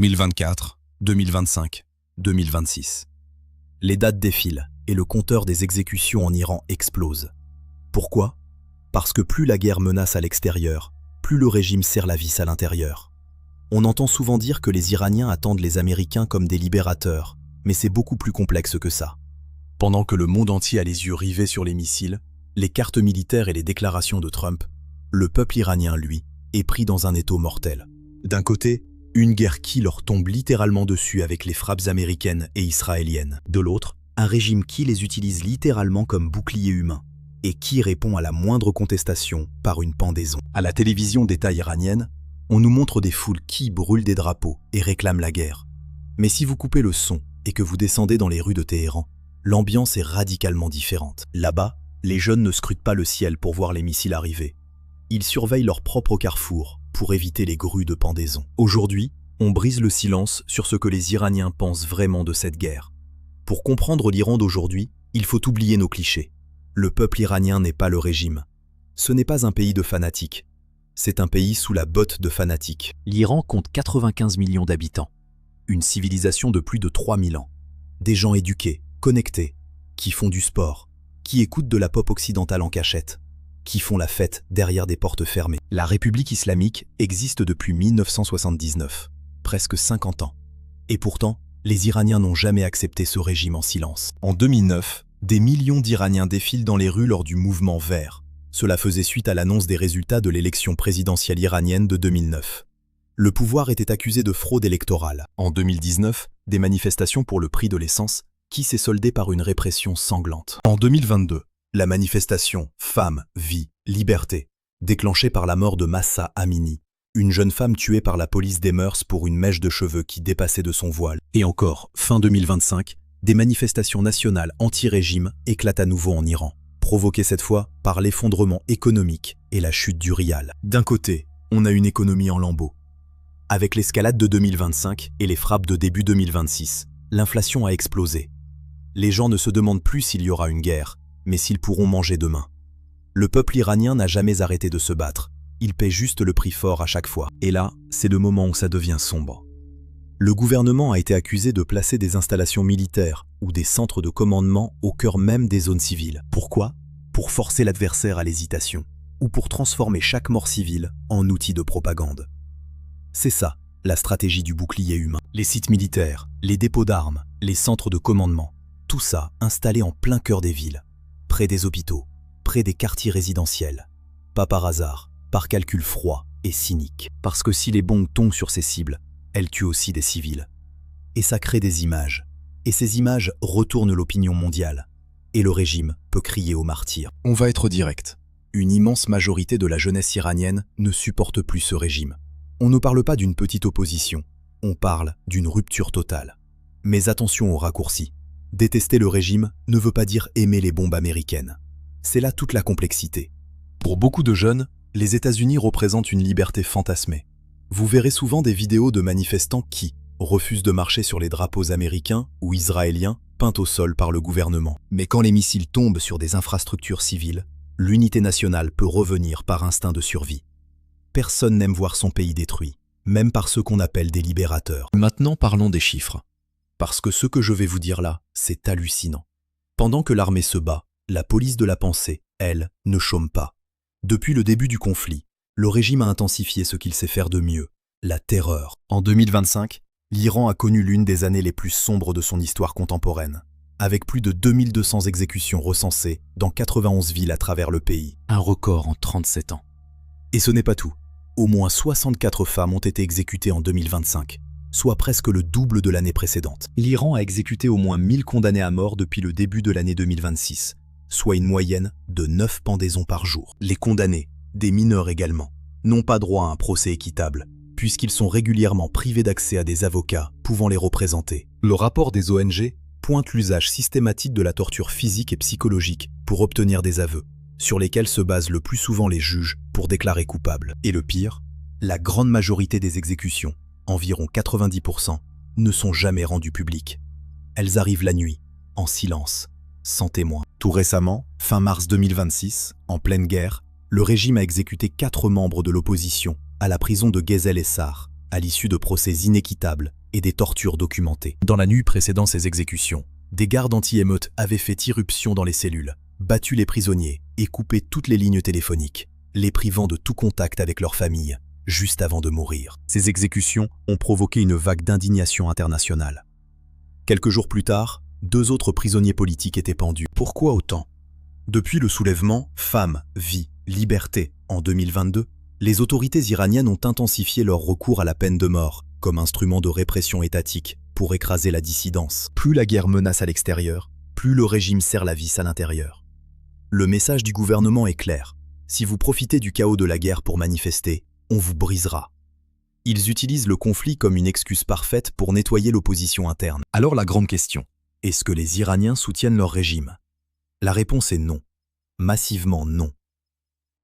2024, 2025, 2026. Les dates défilent et le compteur des exécutions en Iran explose. Pourquoi? Parce que plus la guerre menace à l'extérieur, plus le régime serre la vis à l'intérieur. On entend souvent dire que les Iraniens attendent les Américains comme des libérateurs, mais c'est beaucoup plus complexe que ça. Pendant que le monde entier a les yeux rivés sur les missiles, les cartes militaires et les déclarations de Trump, le peuple iranien, lui, est pris dans un étau mortel. D'un côté, une guerre qui leur tombe littéralement dessus avec les frappes américaines et israéliennes. De l'autre, un régime qui les utilise littéralement comme bouclier humain et qui répond à la moindre contestation par une pendaison. À la télévision d'État iranienne, on nous montre des foules qui brûlent des drapeaux et réclament la guerre. Mais si vous coupez le son et que vous descendez dans les rues de Téhéran, l'ambiance est radicalement différente. Là-bas, les jeunes ne scrutent pas le ciel pour voir les missiles arriver. Ils surveillent leur propre carrefour pour éviter les grues de pendaison. Aujourd'hui, on brise le silence sur ce que les Iraniens pensent vraiment de cette guerre. Pour comprendre l'Iran d'aujourd'hui, il faut oublier nos clichés. Le peuple iranien n'est pas le régime. Ce n'est pas un pays de fanatiques. C'est un pays sous la botte de fanatiques. L'Iran compte 95 millions d'habitants. Une civilisation de plus de 3000 ans. Des gens éduqués, connectés, qui font du sport, qui écoutent de la pop occidentale en cachette, qui font la fête derrière des portes fermées. La République islamique existe depuis 1979, presque 50 ans. Et pourtant, les Iraniens n'ont jamais accepté ce régime en silence. En 2009, des millions d'Iraniens défilent dans les rues lors du mouvement vert. Cela faisait suite à l'annonce des résultats de l'élection présidentielle iranienne de 2009. Le pouvoir était accusé de fraude électorale. En 2019, des manifestations pour le prix de l'essence qui s'est soldée par une répression sanglante. En 2022, la manifestation « Femmes, vie, liberté » déclenchée par la mort de Mahsa Amini, une jeune femme tuée par la police des mœurs pour une mèche de cheveux qui dépassait de son voile. Et encore, fin 2025, des manifestations nationales anti-régime éclatent à nouveau en Iran, provoquées cette fois par l'effondrement économique et la chute du rial. D'un côté, on a une économie en lambeaux. Avec l'escalade de 2025 et les frappes de début 2026, l'inflation a explosé. Les gens ne se demandent plus s'il y aura une guerre, mais s'ils pourront manger demain. Le peuple iranien n'a jamais arrêté de se battre. Il paie juste le prix fort à chaque fois. Et là, c'est le moment où ça devient sombre. Le gouvernement a été accusé de placer des installations militaires ou des centres de commandement au cœur même des zones civiles. Pourquoi? Pour forcer l'adversaire à l'hésitation, ou pour transformer chaque mort civile en outil de propagande. C'est ça, la stratégie du bouclier humain. Les sites militaires, les dépôts d'armes, les centres de commandement, tout ça installé en plein cœur des villes, près des hôpitaux, près des quartiers résidentiels. Pas par hasard, par calcul froid et cynique. Parce que si les bombes tombent sur ces cibles, elles tuent aussi des civils. Et ça crée des images. Et ces images retournent l'opinion mondiale. Et le régime peut crier au martyr. On va être direct. Une immense majorité de la jeunesse iranienne ne supporte plus ce régime. On ne parle pas d'une petite opposition, on parle d'une rupture totale. Mais attention aux raccourcis. Détester le régime ne veut pas dire aimer les bombes américaines. C'est là toute la complexité. Pour beaucoup de jeunes, les États-Unis représentent une liberté fantasmée. Vous verrez souvent des vidéos de manifestants qui refusent de marcher sur les drapeaux américains ou israéliens peints au sol par le gouvernement. Mais quand les missiles tombent sur des infrastructures civiles, l'unité nationale peut revenir par instinct de survie. Personne n'aime voir son pays détruit, même par ceux qu'on appelle des libérateurs. Maintenant parlons des chiffres. Parce que ce que je vais vous dire là, c'est hallucinant. Pendant que l'armée se bat, la police de la pensée, elle, ne chôme pas. Depuis le début du conflit, le régime a intensifié ce qu'il sait faire de mieux, la terreur. En 2025, l'Iran a connu l'une des années les plus sombres de son histoire contemporaine, avec plus de 2200 exécutions recensées dans 91 villes à travers le pays. Un record en 37 ans. Et ce n'est pas tout. Au moins 64 femmes ont été exécutées en 2025, soit presque le double de l'année précédente. L'Iran a exécuté au moins 1000 condamnés à mort depuis le début de l'année 2026, soit une moyenne de 9 pendaisons par jour. Les condamnés, des mineurs également, n'ont pas droit à un procès équitable, puisqu'ils sont régulièrement privés d'accès à des avocats pouvant les représenter. Le rapport des ONG pointe l'usage systématique de la torture physique et psychologique pour obtenir des aveux, sur lesquels se basent le plus souvent les juges pour déclarer coupables. Et le pire, la grande majorité des exécutions, environ 90%, ne sont jamais rendues publiques. Elles arrivent la nuit, en silence, sans témoin. Tout récemment, fin mars 2026, en pleine guerre, le régime a exécuté 4 membres de l'opposition à la prison de Ghezal Essar, à l'issue de procès inéquitables et des tortures documentées. Dans la nuit précédant ces exécutions, des gardes anti-émeutes avaient fait irruption dans les cellules, battu les prisonniers et coupé toutes les lignes téléphoniques, les privant de tout contact avec leurs familles, juste avant de mourir. Ces exécutions ont provoqué une vague d'indignation internationale. Quelques jours plus tard, 2 autres prisonniers politiques étaient pendus. Pourquoi autant? Depuis le soulèvement Femmes, Vie, Liberté en 2022, les autorités iraniennes ont intensifié leur recours à la peine de mort comme instrument de répression étatique pour écraser la dissidence. Plus la guerre menace à l'extérieur, plus le régime serre la vis à l'intérieur. Le message du gouvernement est clair. Si vous profitez du chaos de la guerre pour manifester, on vous brisera. Ils utilisent le conflit comme une excuse parfaite pour nettoyer l'opposition interne. Alors la grande question, est-ce que les Iraniens soutiennent leur régime? La réponse est non. Massivement non.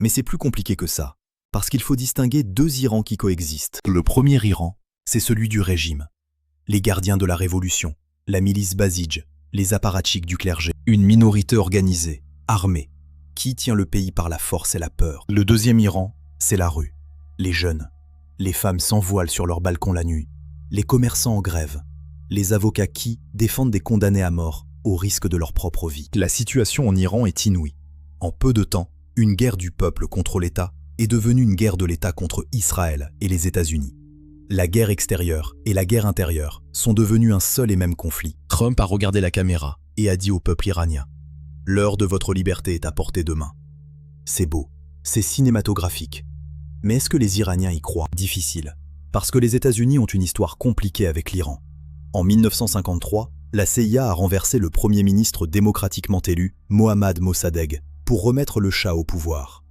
Mais c'est plus compliqué que ça, parce qu'il faut distinguer 2 Irans qui coexistent. Le premier Iran, c'est celui du régime. Les gardiens de la révolution, la milice Basij, les apparatchiks du clergé. Une minorité organisée, armée, qui tient le pays par la force et la peur. Le deuxième Iran, c'est la rue. Les jeunes, les femmes sans voile sur leur balcon la nuit, les commerçants en grève, les avocats qui défendent des condamnés à mort au risque de leur propre vie. La situation en Iran est inouïe. En peu de temps, une guerre du peuple contre l'État est devenue une guerre de l'État contre Israël et les États-Unis. La guerre extérieure et la guerre intérieure sont devenues un seul et même conflit. Trump a regardé la caméra et a dit au peuple iranien « L'heure de votre liberté est à portée de main ». C'est beau, c'est cinématographique. Mais est-ce que les Iraniens y croient? Difficile. Parce que les États-Unis ont une histoire compliquée avec l'Iran. En 1953, la CIA a renversé le premier ministre démocratiquement élu, Mohammad Mossadegh, pour remettre le Shah au pouvoir.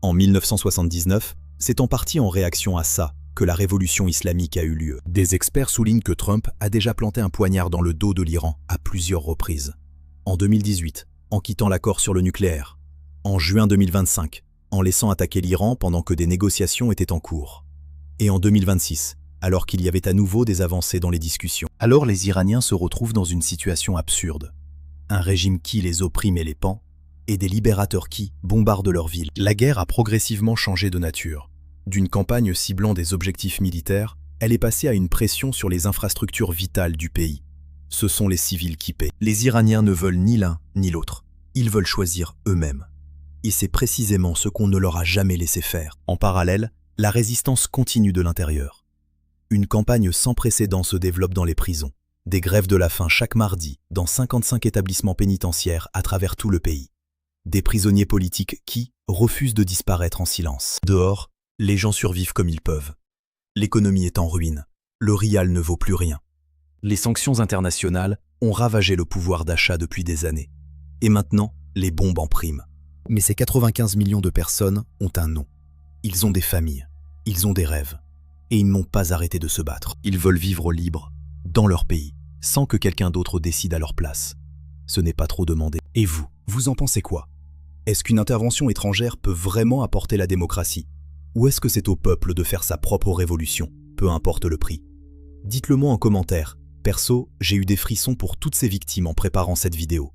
En 1979, c'est en partie en réaction à ça que la révolution islamique a eu lieu. Des experts soulignent que Trump a déjà planté un poignard dans le dos de l'Iran à plusieurs reprises. En 2018, en quittant l'accord sur le nucléaire. En juin 2025, en laissant attaquer l'Iran pendant que des négociations étaient en cours. Et en 2026, alors qu'il y avait à nouveau des avancées dans les discussions. Alors les Iraniens se retrouvent dans une situation absurde. Un régime qui les opprime et les pend, et des libérateurs qui bombardent leur ville. La guerre a progressivement changé de nature. D'une campagne ciblant des objectifs militaires, elle est passée à une pression sur les infrastructures vitales du pays. Ce sont les civils qui paient. Les Iraniens ne veulent ni l'un ni l'autre. Ils veulent choisir eux-mêmes. Et c'est précisément ce qu'on ne leur a jamais laissé faire. En parallèle, la résistance continue de l'intérieur. Une campagne sans précédent se développe dans les prisons. Des grèves de la faim chaque mardi dans 55 établissements pénitentiaires à travers tout le pays. Des prisonniers politiques qui refusent de disparaître en silence. Dehors, les gens survivent comme ils peuvent. L'économie est en ruine. Le rial ne vaut plus rien. Les sanctions internationales ont ravagé le pouvoir d'achat depuis des années. Et maintenant, les bombes en priment. Mais ces 95 millions de personnes ont un nom. Ils ont des familles, ils ont des rêves. Et ils n'ont pas arrêté de se battre. Ils veulent vivre libres, dans leur pays, sans que quelqu'un d'autre décide à leur place. Ce n'est pas trop demandé. Et vous, vous en pensez quoi? Est-ce qu'une intervention étrangère peut vraiment apporter la démocratie? Ou est-ce que c'est au peuple de faire sa propre révolution, peu importe le prix? Dites-le moi en commentaire. Perso, j'ai eu des frissons pour toutes ces victimes en préparant cette vidéo.